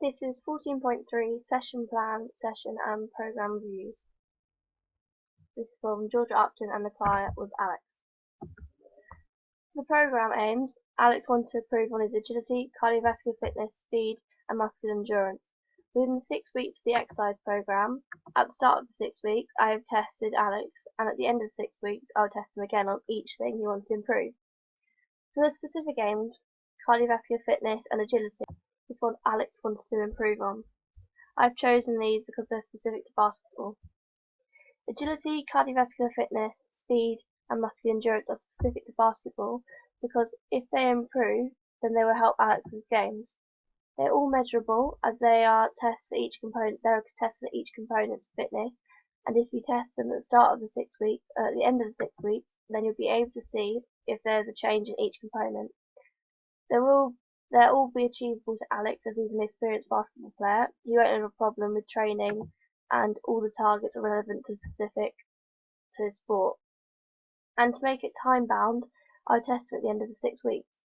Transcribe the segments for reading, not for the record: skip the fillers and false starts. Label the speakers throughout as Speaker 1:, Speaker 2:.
Speaker 1: This is 14.3 Session Plan, Session and Programme Reviews. This is from Georgia Upton and the client was Alex. The programme aims: Alex wanted to improve on his agility, cardiovascular fitness, speed and muscular endurance. Within the 6 weeks of the exercise programme, at the start of the 6th week, I have tested Alex, and at the end of the 6 weeks, I'll test him again on each thing he wanted to improve. For the specific aims, cardiovascular fitness and agility, is what Alex wanted to improve on. I've chosen these because they're specific to basketball. Agility, cardiovascular fitness, speed and muscular endurance are specific to basketball because if they improve, then they will help Alex with games. They're all measurable as they are tests for each component. There are tests for each component's fitness, and if you test them at the start of the 6 weeks, at the end of the 6 weeks, then you'll be able to see if there's a change in each component. They'll all be achievable to Alex as he's an experienced basketball player. You won't have a problem with training and all the targets are relevant to specific to his sport. And to make it time bound, I'll test him at the end of the 6 weeks.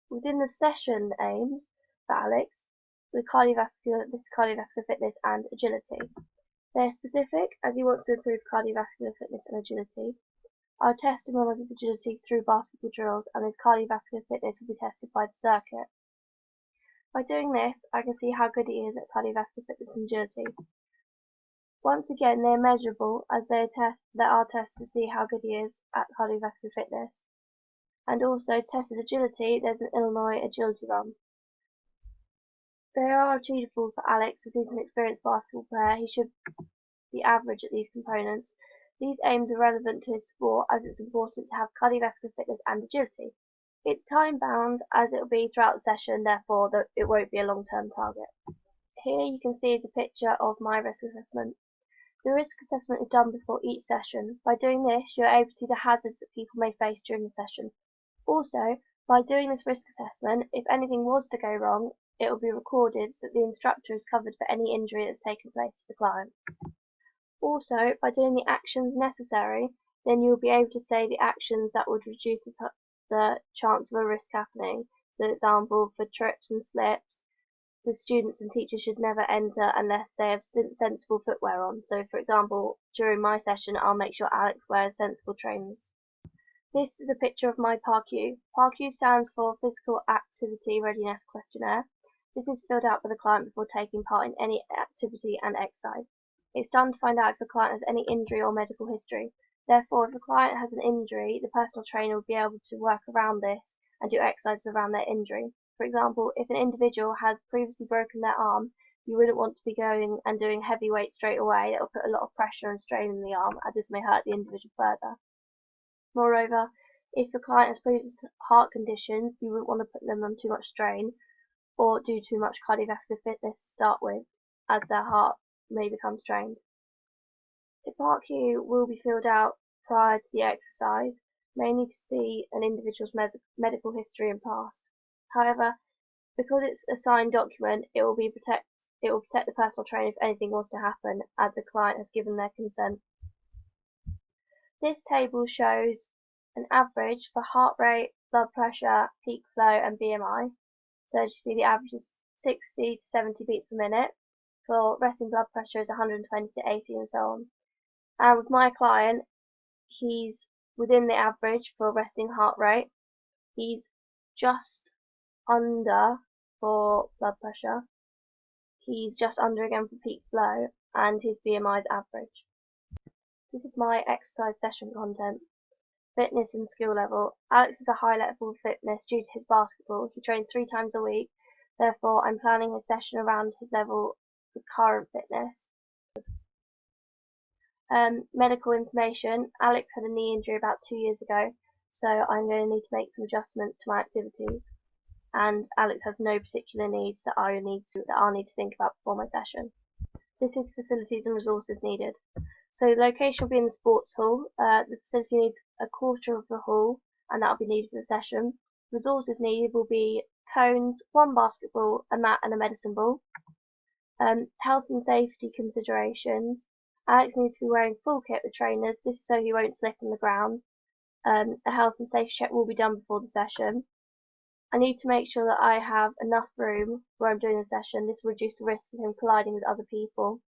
Speaker 1: Within the session aims for Alex, this cardiovascular fitness and agility. They're specific as he wants to improve cardiovascular fitness and agility. I'll test him on his agility through basketball drills, and his cardiovascular fitness will be tested by the circuit. By doing this, I can see how good he is at cardiovascular fitness and agility. Once again, they are measurable as there are tests to see how good he is at cardiovascular fitness. And also, to test his agility, there's an Illinois agility run. They are achievable for Alex as he's an experienced basketball player. He should be average at these components. These aims are relevant to his sport as it's important to have cardiovascular fitness and agility. It's time bound as it will be throughout the session, therefore it won't be a long-term target. Here you can see is a picture of my risk assessment. The risk assessment is done before each session. By doing this, you're able to see the hazards that people may face during the session. Also, by doing this risk assessment, if anything was to go wrong, it will be recorded so that the instructor is covered for any injury that's taken place to the client. Also, by doing the actions necessary, then you'll be able to say the actions that would reduce the chance of a risk happening. So, for example, for trips and slips, the students and teachers should never enter unless they have sensible footwear on. So, for example, during my session, I'll make sure Alex wears sensible trainers. This is a picture of my PARQ. PARQ stands for Physical Activity Readiness Questionnaire. This is filled out by the client before taking part in any activity and exercise. It's done to find out if the client has any injury or medical history. Therefore, if the client has an injury, the personal trainer will be able to work around this and do exercises around their injury. For example, if an individual has previously broken their arm, you wouldn't want to be going and doing heavy weights straight away. That will put a lot of pressure and strain on the arm, as this may hurt the individual further. Moreover, if the client has previous heart conditions, you wouldn't want to put them on too much strain or do too much cardiovascular fitness to start with, as their heart may become strained. The PARQ will be filled out prior to the exercise, mainly to see an individual's medical history and past. However, because it's a signed document, it will protect the personal trainer if anything was to happen, as the client has given their consent. This table shows an average for heart rate, blood pressure, peak flow and BMI. So as you see, the average is 60 to 70 beats per minute. For resting blood pressure is 120 to 80 and so on. And with my client, he's within the average for resting heart rate. He's just under for blood pressure. He's just under again for peak flow, and his BMI is average. This is my exercise session content. Fitness and skill level. Alex is a high level of fitness due to his basketball. He trains 3 times a week. Therefore, I'm planning his session around his level of current fitness. Medical information. Alex had a knee injury about 2 years ago, so I'm going to need to make some adjustments to my activities. And Alex has no particular needs that I'll need to think about before my session. This is facilities and resources needed. So the location will be in the sports hall. The facility needs a quarter of the hall, and that will be needed for the session. Resources needed will be cones, 1 basketball, a mat and a medicine ball. Health and safety considerations. Alex needs to be wearing full kit with trainers. This is so he won't slip on the ground. A health and safety check will be done before the session. I need to make sure that I have enough room where I'm doing the session. This will reduce the risk of him colliding with other people.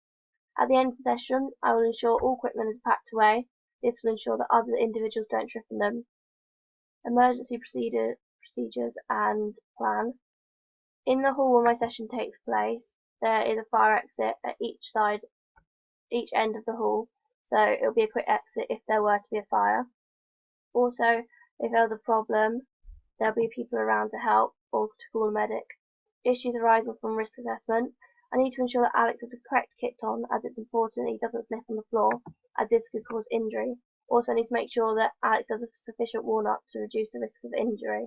Speaker 1: At the end of the session, I will ensure all equipment is packed away. This will ensure that other individuals don't trip on them. Emergency procedures and plan. In the hall where my session takes place, there is a fire exit at each end of the hall, so it'll be a quick exit if there were to be a fire. Also, if there was a problem, there'll be people around to help or to call a medic. Issues arising from risk assessment. I need to ensure that Alex has the correct kit on, as it's important that he doesn't slip on the floor, as this could cause injury. Also, I need to make sure that Alex has a sufficient warm-up to reduce the risk of injury.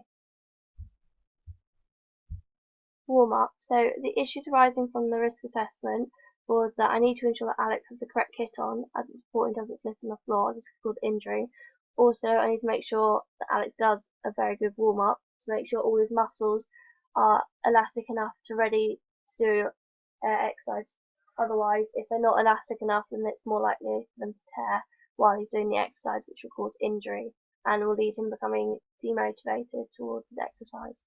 Speaker 1: Warm-up. So the issues arising from the risk assessment was that I need to ensure that Alex has the correct kit on, as it's important he doesn't slip on the floor, as this could cause injury. Also, I need to make sure that Alex does a very good warm-up to make sure all his muscles are elastic enough to ready to do exercise. Otherwise, if they're not elastic enough, then it's more likely for them to tear while he's doing the exercise, which will cause injury and will lead him becoming demotivated towards his exercise.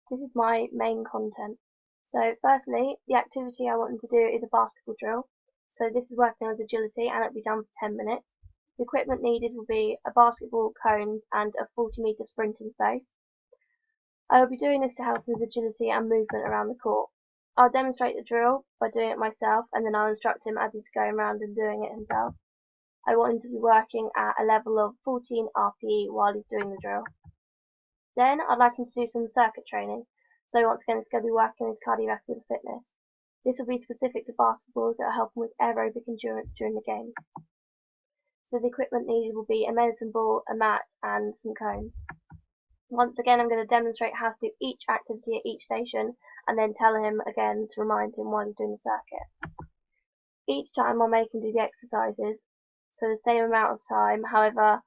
Speaker 1: This is my main content. So firstly, the activity I want him to do is a basketball drill. So this is working on his agility and it'll be done for 10 minutes. The equipment needed will be a basketball, cones and a 40-meter sprinting space. I will be doing this to help with agility and movement around the court. I'll demonstrate the drill by doing it myself and then I'll instruct him as he's going around and doing it himself. I want him to be working at a level of 14 RPE while he's doing the drill. Then I'd like him to do some circuit training. So once again, it's going to be working on his cardiovascular fitness. This will be specific to basketballs that will help him with aerobic endurance during the game. So the equipment needed will be a medicine ball, a mat and some cones. Once again, I'm going to demonstrate how to do each activity at each station and then tell him again to remind him while he's doing the circuit. Each time I'll make him do the exercises, so the same amount of time. However,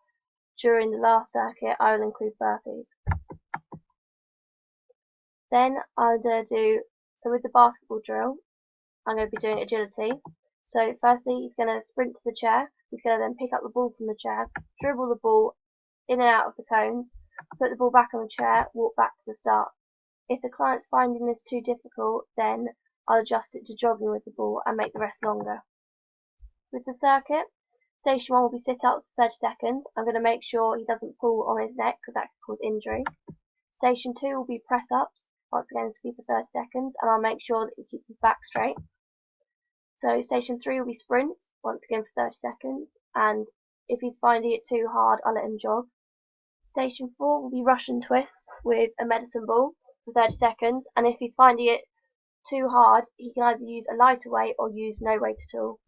Speaker 1: during the last circuit, I will include burpees. Then I'll so with the basketball drill, I'm going to be doing agility. So firstly, he's going to sprint to the chair. He's going to then pick up the ball from the chair, dribble the ball in and out of the cones, put the ball back on the chair, walk back to the start. If the client's finding this too difficult, then I'll adjust it to jogging with the ball and make the rest longer. With the circuit, station 1 will be sit-ups for 30 seconds. I'm going to make sure he doesn't pull on his neck because that could cause injury. Station 2 will be press-ups. Once again, this will be for 30 seconds, and I'll make sure that he keeps his back straight. So station 3 will be sprints, once again for 30 seconds, and if he's finding it too hard, I'll let him jog. Station 4 will be Russian twists with a medicine ball for 30 seconds, and if he's finding it too hard, he can either use a lighter weight or use no weight at all.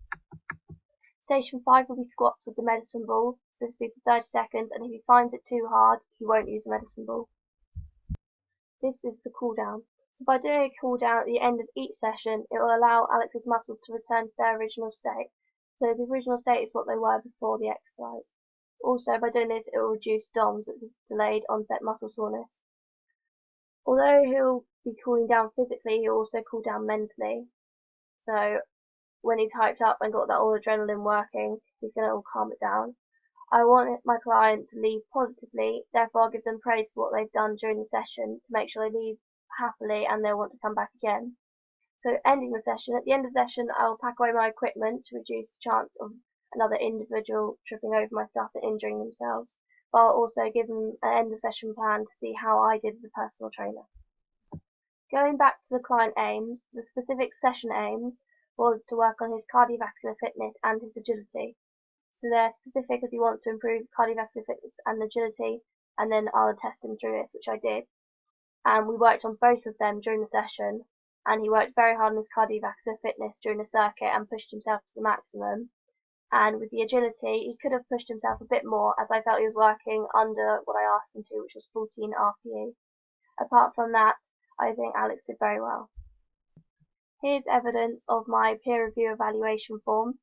Speaker 1: Station 5 will be squats with the medicine ball, so this will be for 30 seconds, and if he finds it too hard, he won't use the medicine ball. This is the cool down. So by doing a cool down at the end of each session, it will allow Alex's muscles to return to their original state. So the original state is what they were before the exercise. Also, by doing this, it will reduce DOMS, which is delayed onset muscle soreness. Although he'll be cooling down physically, he'll also cool down mentally. So when he's hyped up and got that all adrenaline working, he's going to calm it down. I want my client to leave positively, therefore I'll give them praise for what they've done during the session to make sure they leave happily and they'll want to come back again. So ending the session, at the end of the session I'll pack away my equipment to reduce the chance of another individual tripping over my stuff and injuring themselves, but I'll also give them an end of session plan to see how I did as a personal trainer. Going back to the client aims, the specific session aims was to work on his cardiovascular fitness and his agility. So they're specific as he wants to improve cardiovascular fitness and agility, and then I'll test him through this, which I did. And we worked on both of them during the session, and he worked very hard on his cardiovascular fitness during the circuit and pushed himself to the maximum. And with the agility, he could have pushed himself a bit more, as I felt he was working under what I asked him to, which was 14 RPE. Apart from that, I think Alex did very well. Here's evidence of my peer review evaluation form.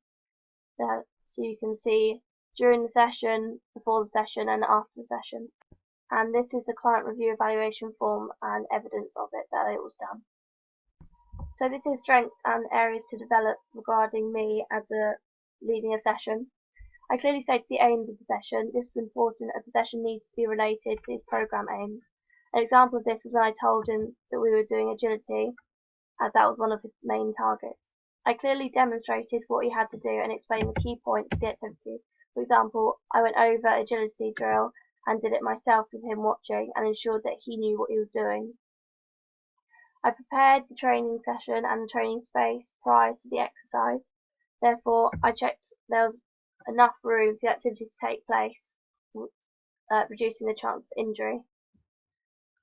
Speaker 1: So you can see during the session, before the session and after the session. And this is the client review evaluation form and evidence of it that it was done. So this is strengths and areas to develop regarding me as leading a session. I clearly stated the aims of the session. This is important as the session needs to be related to his program aims. An example of this was when I told him that we were doing agility, as that was one of his main targets. I clearly demonstrated what he had to do and explained the key points of the activity. For example, I went over agility drill and did it myself with him watching and ensured that he knew what he was doing. I prepared the training session and the training space prior to the exercise. Therefore, I checked there was enough room for the activity to take place, reducing the chance of injury.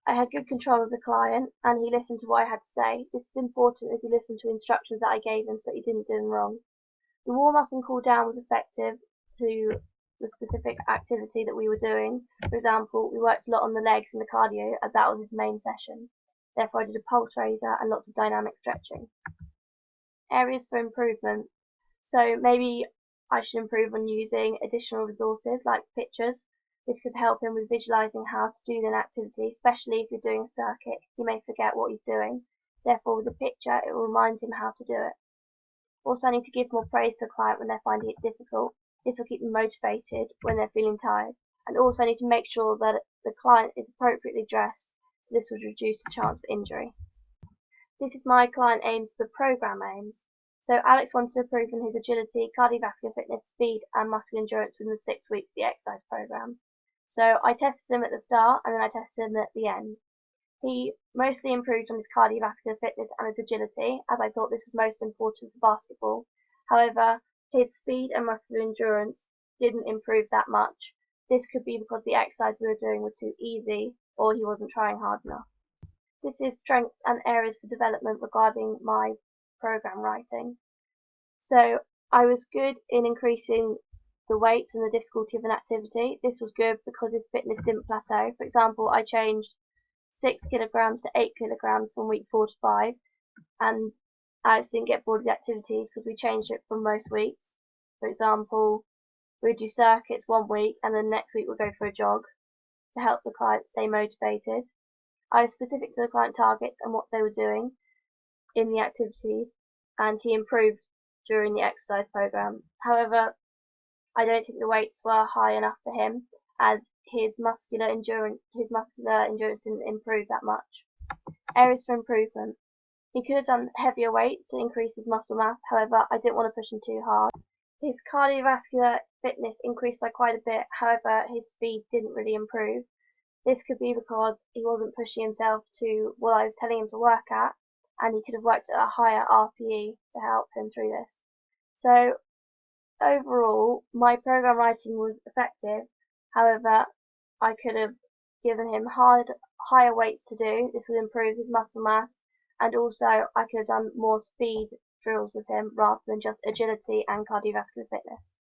Speaker 1: I had good control of the client, and he listened to what I had to say. This is important as he listened to instructions that I gave him so that he didn't do them wrong. The warm-up and cool-down was effective to the specific activity that we were doing. For example, we worked a lot on the legs and the cardio, as that was his main session. Therefore, I did a pulse raiser and lots of dynamic stretching. Areas for improvement. So maybe I should improve on using additional resources like pictures. This could help him with visualizing how to do an activity, especially if you're doing a circuit. He may forget what he's doing. Therefore, with a picture, it will remind him how to do it. Also, I need to give more praise to the client when they're finding it difficult. This will keep them motivated when they're feeling tired. And also, I need to make sure that the client is appropriately dressed, so this would reduce the chance of injury. This is my client aims, the program aims. So Alex wanted to improve in his agility, cardiovascular fitness, speed and muscle endurance within the 6 weeks of the exercise program. So I tested him at the start and then I tested him at the end. He mostly improved on his cardiovascular fitness and his agility, as I thought this was most important for basketball. However, his speed and muscular endurance didn't improve that much. This could be because the exercise we were doing were too easy or he wasn't trying hard enough. This is strengths and areas for development regarding my program writing. So I was good in increasing the weights and the difficulty of an activity. This was good because his fitness didn't plateau. For example, I changed 6 kilograms to 8 kilograms from week 4 to 5, and Alex didn't get bored of the activities because we changed it from most weeks. For example, we'd do circuits one week and then next week we'd go for a jog to help the client stay motivated. I was specific to the client targets and what they were doing in the activities, and he improved during the exercise program. However, I don't think the weights were high enough for him, as his muscular endurance didn't improve that much. Areas for improvement. He could have done heavier weights to increase his muscle mass, however, I didn't want to push him too hard. His cardiovascular fitness increased by quite a bit, however, his speed didn't really improve. This could be because he wasn't pushing himself to what I was telling him to work at, and he could have worked at a higher RPE to help him through this. So overall, my program writing was effective. However, I could have given him higher weights to do. This would improve his muscle mass, and also I could have done more speed drills with him rather than just agility and cardiovascular fitness.